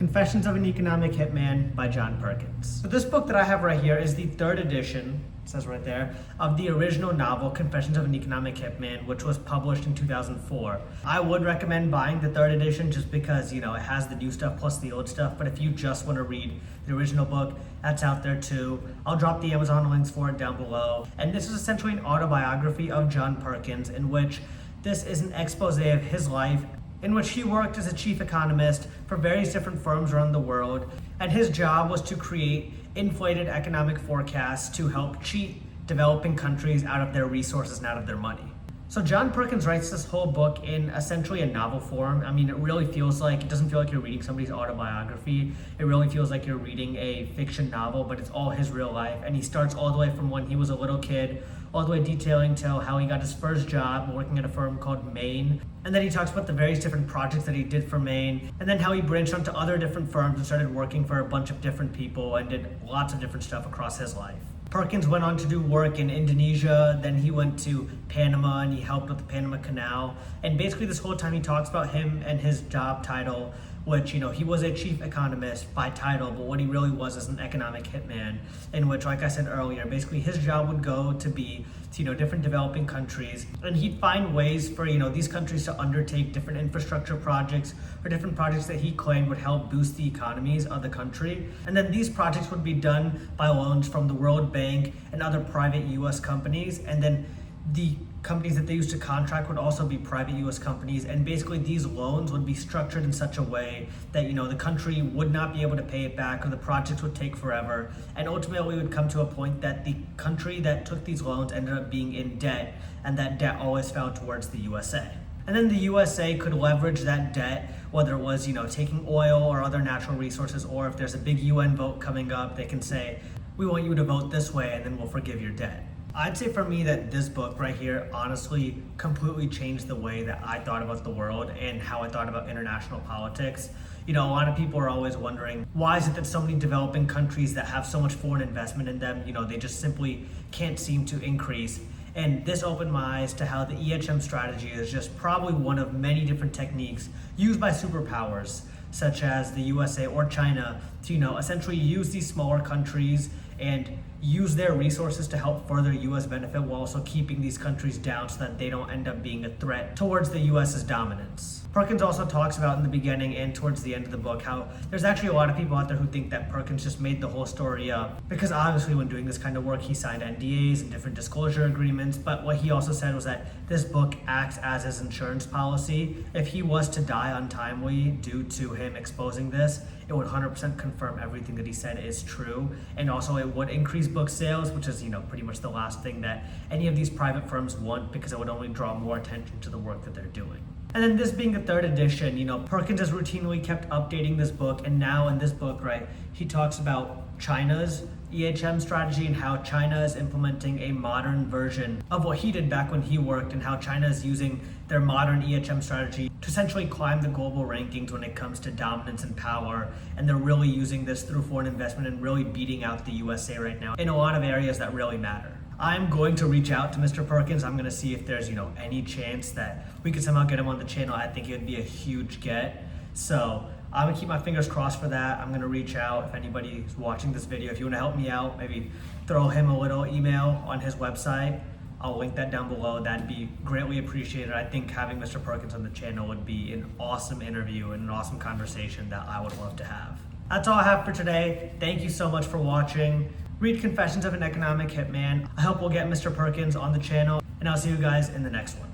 Confessions of an Economic Hitman by John Perkins. So this book that I have right here is the third edition, it says right there, of the original novel Confessions of an Economic Hitman, which was published in 2004. I would recommend buying the third edition just because, it has the new stuff plus the old stuff, but if you just want to read the original book, that's out there too. I'll drop the Amazon links for it down below. And this is essentially an autobiography of John Perkins, in which this is an expose of his life, in which he worked as a chief economist for various different firms around the world, and his job was to create inflated economic forecasts to help cheat developing countries out of their resources and out of their money. So John Perkins writes this whole book in essentially a novel form. I mean, it doesn't feel like you're reading somebody's autobiography. It really feels like you're reading a fiction novel, but it's all his real life. And he starts all the way from when he was a little kid, all the way detailing to how he got his first job working at a firm called Maine. And then he talks about the various different projects that he did for Maine, and then how he branched onto other different firms and started working for a bunch of different people and did lots of different stuff across his life. Perkins went on to do work in Indonesia, then he went to Panama and he helped with the Panama Canal. And basically this whole time he talks about him and his job title, which, he was a chief economist by title, but what he really was is an economic hitman, in which, like I said earlier, basically his job would go to be to, different developing countries, and he'd find ways for, these countries to undertake different infrastructure projects or different projects that he claimed would help boost the economies of the country. And then these projects would be done by loans from the World Bank and other private US companies, and then the companies that they used to contract would also be private US companies, and basically these loans would be structured in such a way that the country would not be able to pay it back, or the projects would take forever, and ultimately we would come to a point that the country that took these loans ended up being in debt, and that debt always fell towards the USA. And then the USA could leverage that debt, whether it was taking oil or other natural resources, or if there's a big UN vote coming up, they can say, we want you to vote this way and then we'll forgive your debt. I'd say for me that this book right here honestly completely changed the way that I thought about the world and how I thought about international politics. A lot of people are always wondering, why is it that so many developing countries that have so much foreign investment in them, they just simply can't seem to increase. And this opened my eyes to how the EHM strategy is just probably one of many different techniques used by superpowers, such as the USA or China, to essentially use these smaller countries and use their resources to help further US benefit, while also keeping these countries down so that they don't end up being a threat towards the US's dominance. Perkins also talks about in the beginning and towards the end of the book how there's actually a lot of people out there who think that Perkins just made the whole story up, because obviously when doing this kind of work he signed NDAs and different disclosure agreements, but what he also said was that this book acts as his insurance policy. If he was to die untimely due to him exposing this, it would 100% confirm everything that he said is true, and also it would increase book sales, which is pretty much the last thing that any of these private firms want, because it would only draw more attention to the work that they're doing. And then this being the third edition, Perkins has routinely kept updating this book, and now in this book, he talks about China's EHM strategy and how China is implementing a modern version of what he did back when he worked, and how China is using their modern EHM strategy to essentially climb the global rankings when it comes to dominance and power. And they're really using this through foreign investment and really beating out the USA right now in a lot of areas that really matter. I'm going to reach out to Mr. Perkins. I'm going to see if there's, any chance that we could somehow get him on the channel. I think it would be a huge get. So I'm going to keep my fingers crossed for that. I'm going to reach out if anybody's watching this video. If you want to help me out, maybe throw him a little email on his website. I'll link that down below. That'd be greatly appreciated. I think having Mr. Perkins on the channel would be an awesome interview and an awesome conversation that I would love to have. That's all I have for today. Thank you so much for watching. Read Confessions of an Economic Hitman. I hope we'll get Mr. Perkins on the channel, and I'll see you guys in the next one.